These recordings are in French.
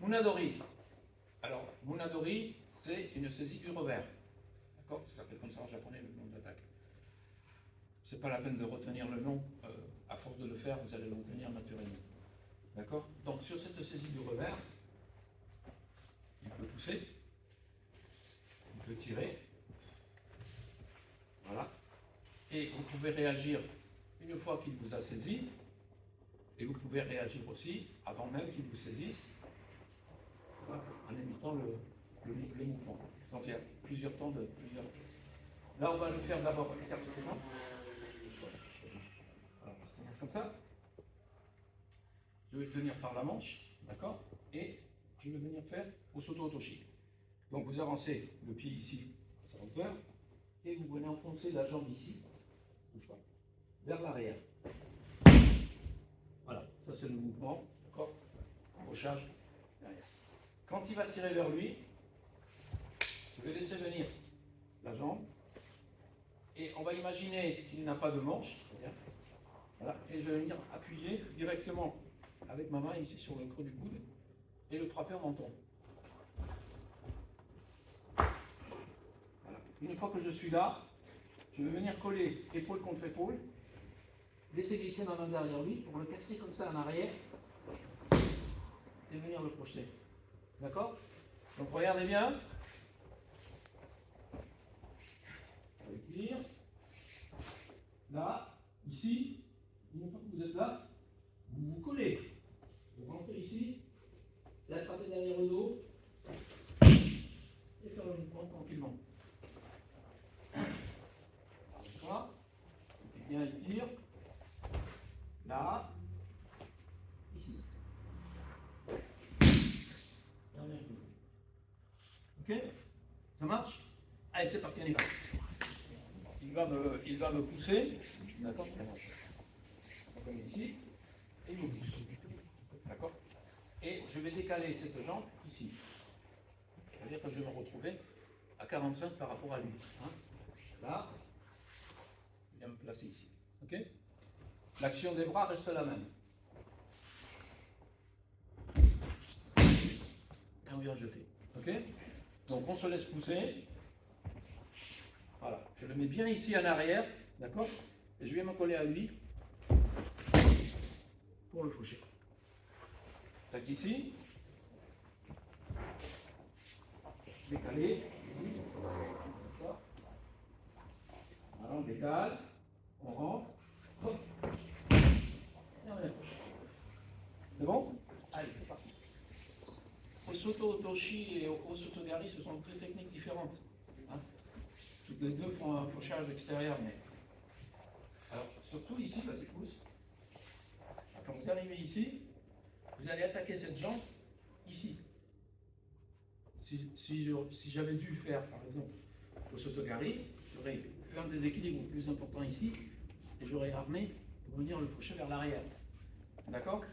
Munadori. Alors, Munadori, c'est une saisie du revers. D'accord? Ça s'appelle comme ça en japonais, le nom de l'attaque. C'est pas la peine de retenir le nom. À force de le faire, vous allez le retenir naturellement. D'accord? Donc, sur cette saisie du revers, il peut pousser, il peut tirer. Voilà. Et vous pouvez réagir une fois qu'il vous a saisi, et vous pouvez réagir aussi avant même qu'il vous saisisse, voilà, en imitant le mouvement. Donc il y a plusieurs temps de plusieurs choses. Là, on va le faire d'abord exercitement. Alors, on va se tenir comme ça. Je vais tenir par la manche, d'accord? Et je vais venir faire Osoto Otoshi. Donc vous avancez le pied ici à sa hauteur, et vous venez enfoncer la jambe ici, bouge pas, vers l'arrière. Voilà, ça c'est le mouvement, d'accord? Fauchage derrière. Quand il va tirer vers lui, je vais laisser venir la jambe, et on va imaginer qu'il n'a pas de manche, voilà, et je vais venir appuyer directement avec ma main ici sur le creux du coude, et le frapper au menton. Voilà. Une fois que je suis là, je vais venir coller épaule contre épaule, laisser glisser ma main derrière lui pour le casser comme ça en arrière et venir le projeter. D'accord? Donc regardez bien. On va écrire. Là, ici, une fois que vous êtes là, vous vous collez. Vous rentrez ici, l'attrapez derrière le dos et faire le mouvement tranquillement. Voilà. Et bien, il tire. Là, ici. Ok? Ça marche? Allez, c'est parti, on y va. Il va me pousser. D'accord? Comme ici. Et il me pousse. D'accord? Et je vais décaler cette jambe ici. C'est-à-dire que je vais me retrouver à 45 par rapport à lui. Hein? Là, je viens me placer ici. Ok? L'action des bras reste la même. Et on vient jeter. Ok? Donc on se laisse pousser. Voilà. Je le mets bien ici en arrière. D'accord? Et je viens me coller à lui pour le faucher. Tac ici. Décaler. Voilà, on décale. On rentre. Hop. Et on accroche. C'est bon? Allez, c'est parti. Osoto Otoshi et Osoto Gari, ce sont deux techniques différentes. Hein? Toutes les deux font un fauchage extérieur, mais. Alors, surtout ici, la secousse. Quand vous arrivez ici, vous allez attaquer cette jambe ici. Si j'avais dû faire, par exemple, Osoto Gari, j'aurais fait un déséquilibre plus important ici, et j'aurais armé pour venir le faucher vers l'arrière. D'accord?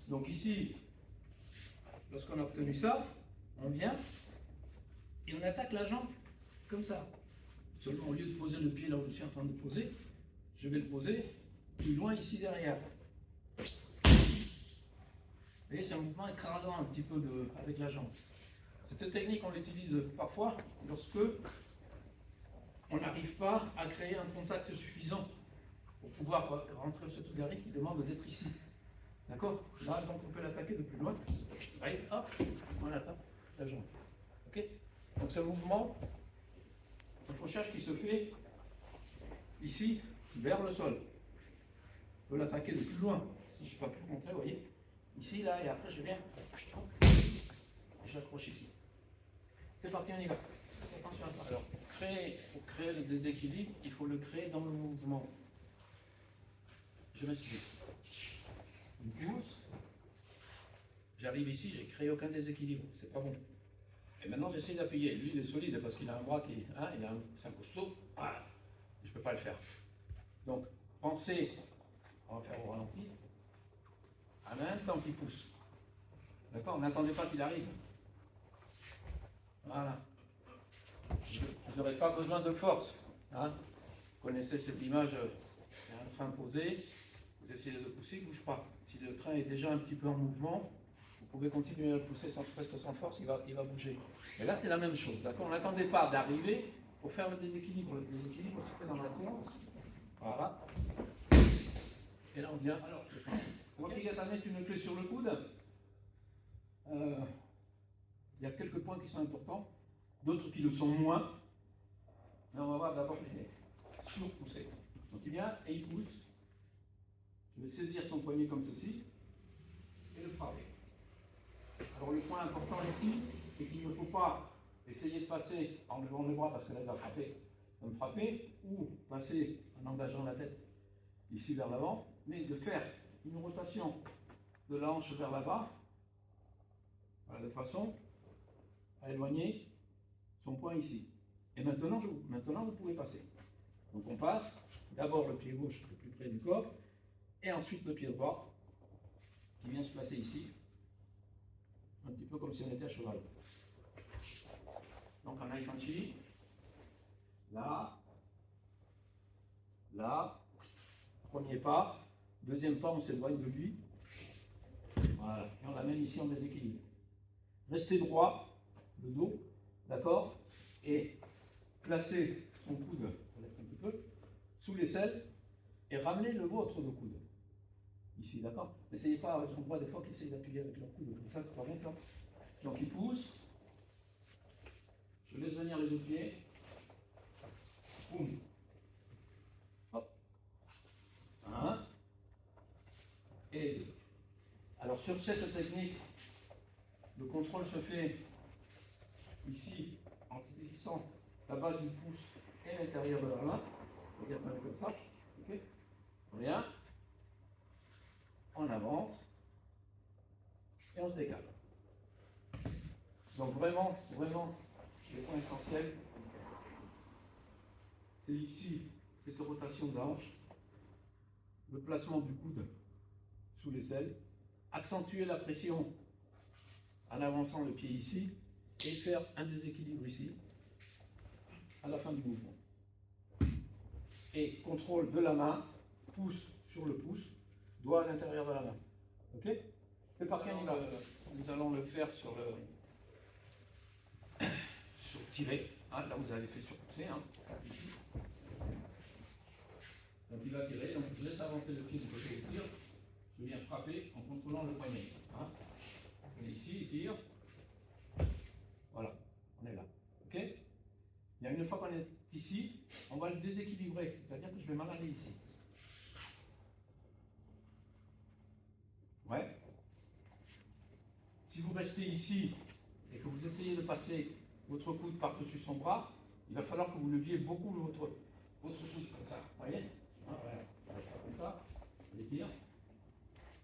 Donc ici, lorsqu'on a obtenu ça, on vient et on attaque la jambe comme ça. Seulement, au lieu de poser le pied là où je suis en train de poser, je vais le poser plus loin ici derrière. Vous voyez, c'est un mouvement écrasant un petit peu avec la jambe. Cette technique, on l'utilise parfois lorsque on n'arrive pas à créer un contact suffisant pour pouvoir rentrer au Sotogari qui demande d'être ici. D'accord? Là, donc on peut l'attaquer de plus loin. Allez, hop, on attaque la jambe. Ok? Donc c'est un mouvement, un fauchage qui se fait ici, vers le sol. On peut l'attaquer de plus loin. Si je ne peux pas plus montrer, vous voyez? Ici, là, et après je viens. Et j'accroche ici. C'est parti, on y va. Attention à ça. Alors, pour créer le déséquilibre, il faut le créer dans le mouvement. Je m'explique. Une pousse. J'arrive ici, j'ai créé aucun déséquilibre. C'est pas bon. Et maintenant, j'essaie d'appuyer. Lui, il est solide parce qu'il a un bras qui. Hein, c'est un costaud. Voilà. Je ne peux pas le faire. Donc, pensez, on va faire au ralenti, en même temps qu'il pousse. D'accord? N'attendez pas qu'il arrive. Voilà. Vous n'aurez pas besoin de force. Hein? Vous connaissez cette image, il y a un train posé, vous essayez de pousser, il ne bouge pas. Si le train est déjà un petit peu en mouvement, vous pouvez continuer à le pousser sans presque sans force, il va bouger. Et là, c'est la même chose, d'accord? On n'attendait pas d'arriver pour faire le déséquilibre. Le déséquilibre se fait dans la séance. Voilà. Et là, on vient. Alors, on va à mettre une clé sur le coude. Il y a quelques points qui sont importants, d'autres qui le sont moins. Mais on va voir d'abord les surpousser. Donc il vient et il pousse. Je vais saisir son poignet comme ceci et le frapper. Alors le point important ici, c'est qu'il ne faut pas essayer de passer en levant le bras parce que là il va me frapper, ou passer en engageant la tête ici vers l'avant, mais de faire une rotation de la hanche vers là-bas, voilà, de façon à éloigner son poing ici. Et maintenant, vous pouvez passer. Donc on passe d'abord le pied gauche le plus près du corps, et ensuite le pied droit qui vient se placer ici, un petit peu comme si on était à cheval. Donc en Aikanchi, là, là, premier pas, deuxième pas, on s'éloigne de lui, voilà, et on l'amène ici en déséquilibre. Restez droit, le dos, d'accord, et placez son coude, un petit peu, sous l'aisselle, et ramenez le vôtre de coude. Ici, d'accord? N'essayez pas, on voit des fois qu'ils essayent d'appuyer avec leur coude, comme ça, c'est pas bon ça. Donc il pousse, je laisse venir les deux pieds, boum, hop, un, et deux. Alors sur cette technique, le contrôle se fait ici, en saisissant la base du pouce et l'intérieur de la main. Regarde comme ça, ok? Rien. On avance et on se décale. Donc vraiment, le point essentiel, c'est ici, cette rotation de la hanche, le placement du coude sous l'aisselle, accentuer la pression en avançant le pied ici et faire un déséquilibre ici à la fin du mouvement. Et contrôle de la main, pouce sur le pouce, doigt à l'intérieur de la main. Ok? C'est par quel niveau? Nous allons le faire sur tirer. Hein, là vous avez fait sur pousser. Hein. Donc il va tirer, donc je laisse avancer le pied du côté où il tire. Je viens frapper en contrôlant le poignet. Hein. Et ici, il tire. Voilà, on est là. Ok? Et une fois qu'on est ici, on va le déséquilibrer, c'est-à-dire que je vais m'en aller ici. Ouais. Si vous restez ici et que vous essayez de passer votre coude par-dessus son bras, il va falloir que vous leviez beaucoup votre coude comme ça. Vous voyez? Hein, voilà. Comme ça, je tire.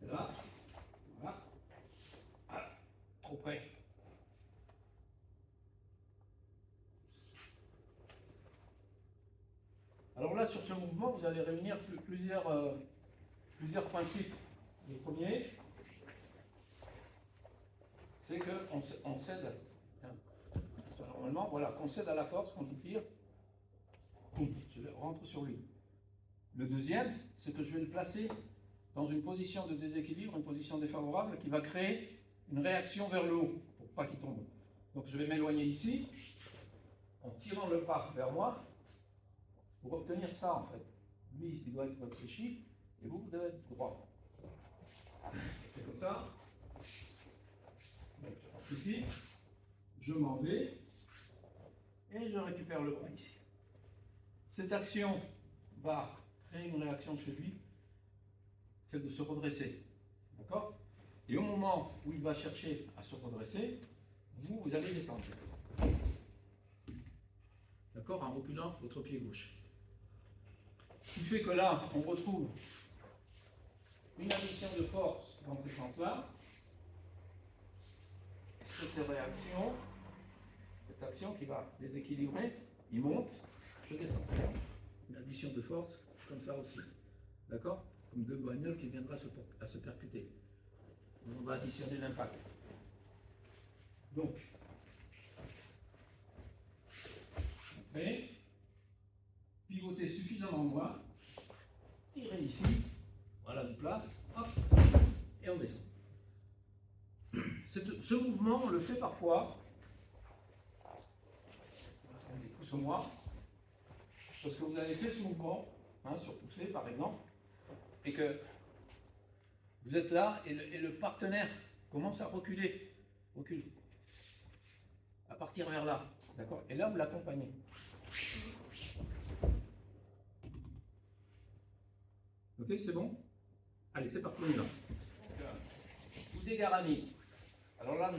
Et là, voilà. Ah, trop près. Alors là, sur ce mouvement, vous allez réunir plusieurs principes. Le premier, c'est qu'on cède, normalement, voilà, qu'on cède à la force quand il tire, boum, je rentre sur lui. Le deuxième, c'est que je vais le placer dans une position de déséquilibre, une position défavorable qui va créer une réaction vers le haut, pour pas qu'il tombe. Donc je vais m'éloigner ici, en tirant le bras vers moi, pour obtenir ça en fait. Lui, il doit être fléchi, et vous devez être droit. C'est comme ça. Donc, je rentre ici, je m'en vais, et je récupère le bras ici. Cette action va créer une réaction chez lui, celle de se redresser. D'accord? Et au moment où il va chercher à se redresser, vous allez descendre. D'accord? En reculant votre pied gauche. Ce qui fait que là, on retrouve une addition de force dans ce sens-là. Cette réaction, cette action qui va déséquilibrer, il monte, je descends. Une addition de force comme ça aussi. D'accord? Comme deux bagnoles qui viendra à se percuter. On va additionner l'impact. Donc, après, pivoter suffisamment loin, tirer ici, voilà une place, hop, et on descend. Ce mouvement, on le fait parfois, pousse-moi, parce que vous avez fait ce mouvement, hein, sur pousser par exemple, et que vous êtes là et le partenaire commence à reculer, recule, à partir vers là, d'accord? Et là, vous l'accompagnez. Ok, c'est bon? Allez, c'est parti, on y va. Ou dégarami. Alors là,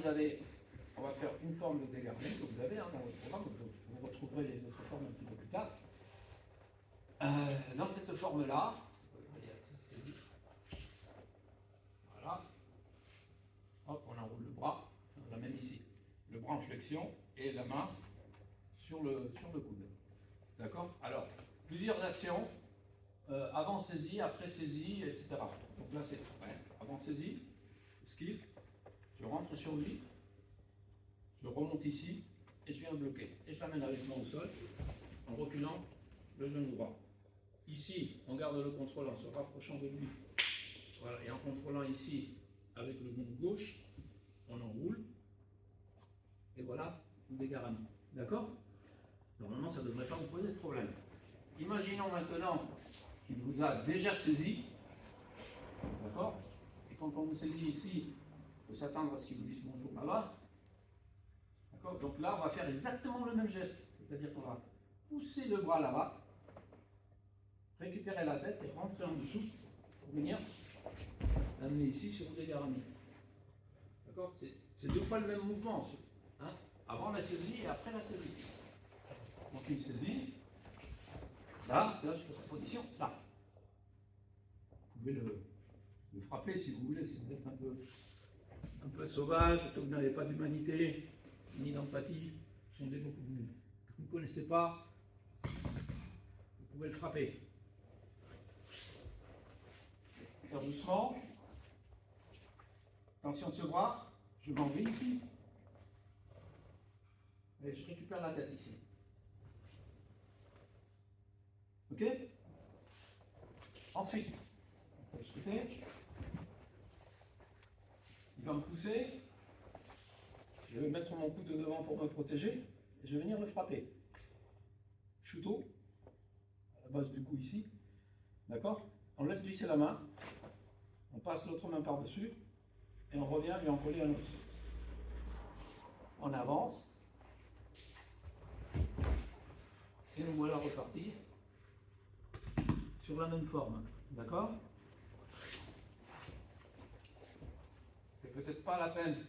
on va faire une forme de dégarami que vous avez, hein, dans votre programme. Vous retrouverez les autres formes un petit peu plus tard. Dans cette forme-là, voilà, hop, on enroule le bras, on l'amène ici. Le bras en flexion et la main sur le coude. D'accord? Alors, plusieurs actions, avant saisie, après saisie, etc. Donc là, c'est avant saisie, skip, je rentre sur lui, je remonte ici et je viens le bloquer. Et je l'amène avec moi au sol en reculant le genou droit. Ici, on garde le contrôle en se rapprochant de lui. Voilà, et en contrôlant ici avec le genou gauche, on enroule. Et voilà, on dégarame. D'accord? Normalement, ça ne devrait pas vous poser de problème. Imaginons maintenant qu'il vous a déjà saisi. D'accord? Et quand on vous saisit ici, il faut s'attendre à ce qu'il vous dise bonjour là-bas. D'accord? Donc là, on va faire exactement le même geste. C'est-à-dire qu'on va pousser le bras là-bas, récupérer la tête et rentrer en dessous pour venir l'amener ici sur le dégarami. D'accord? C'est deux fois le même mouvement. Hein? Avant la saisie et après la saisie. Donc une saisie, là, jusqu'à sa position, là. Vous pouvez le frapper si vous voulez, si vous êtes un peu sauvage, que vous n'avez pas d'humanité, ni d'empathie, ce sont des mots que vous ne connaissez pas, vous pouvez le frapper. Faire doucement. Attention de ce bras, je m'en vais ici. Et je récupère la tête ici. Ok? Ensuite, il va me pousser. Je vais mettre mon coude devant pour me protéger. Et je vais venir le frapper. Chuto, à la base du cou ici. D'accord? On laisse glisser la main. On passe l'autre main par-dessus. Et on revient lui en coller un autre. On avance. Et nous voilà repartis sur la même forme. D'accord? C'est peut-être pas la peine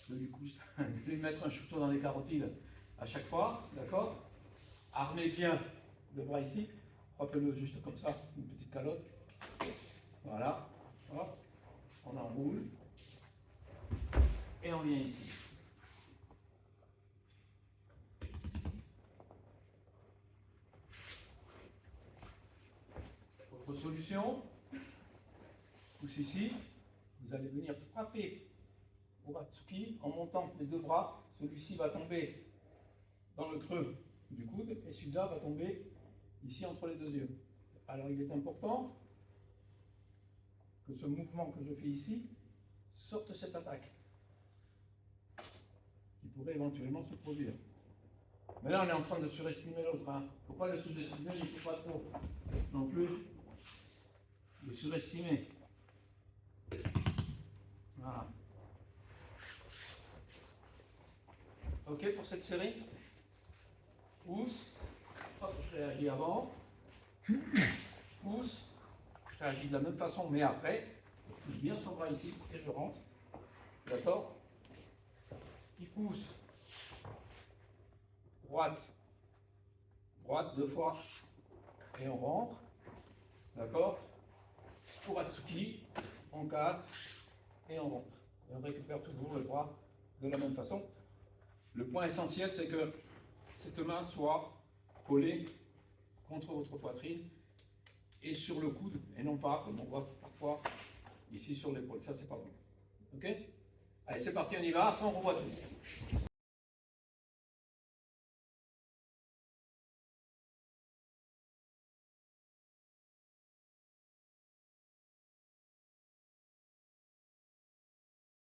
de lui mettre un chouteau dans les carotides à chaque fois. D'accord? Armez bien le bras ici. Frappez-le juste comme ça, une petite calotte. Voilà. Hop. On enroule. Et on vient ici. Autre solution, pousse ici, vous allez venir frapper au Watsuki en montant les deux bras. Celui-ci va tomber dans le creux du coude et celui-là va tomber ici entre les deux yeux. Alors il est important que ce mouvement que je fais ici sorte cette attaque qui pourrait éventuellement se produire. Mais là on est en train de surestimer l'autre. Il ne faut pas le sous-estimer, mais il ne faut pas trop non plus le surestimer. Voilà. Ok pour cette série? Pousse. Hop, je réagis avant. Pousse. Je réagis de la même façon, mais après. Je pousse bien son bras ici et je rentre. D'accord? Il pousse. Droite. Droite deux fois. Et on rentre. D'accord? Pour Atsuki, on casse et on rentre. Et on récupère toujours le bras de la même façon. Le point essentiel, c'est que cette main soit collée contre votre poitrine et sur le coude, et non pas, comme on voit parfois, ici sur l'épaule. Ça, c'est pas bon. Ok? Allez, c'est parti, on y va. Après, on revoit tout.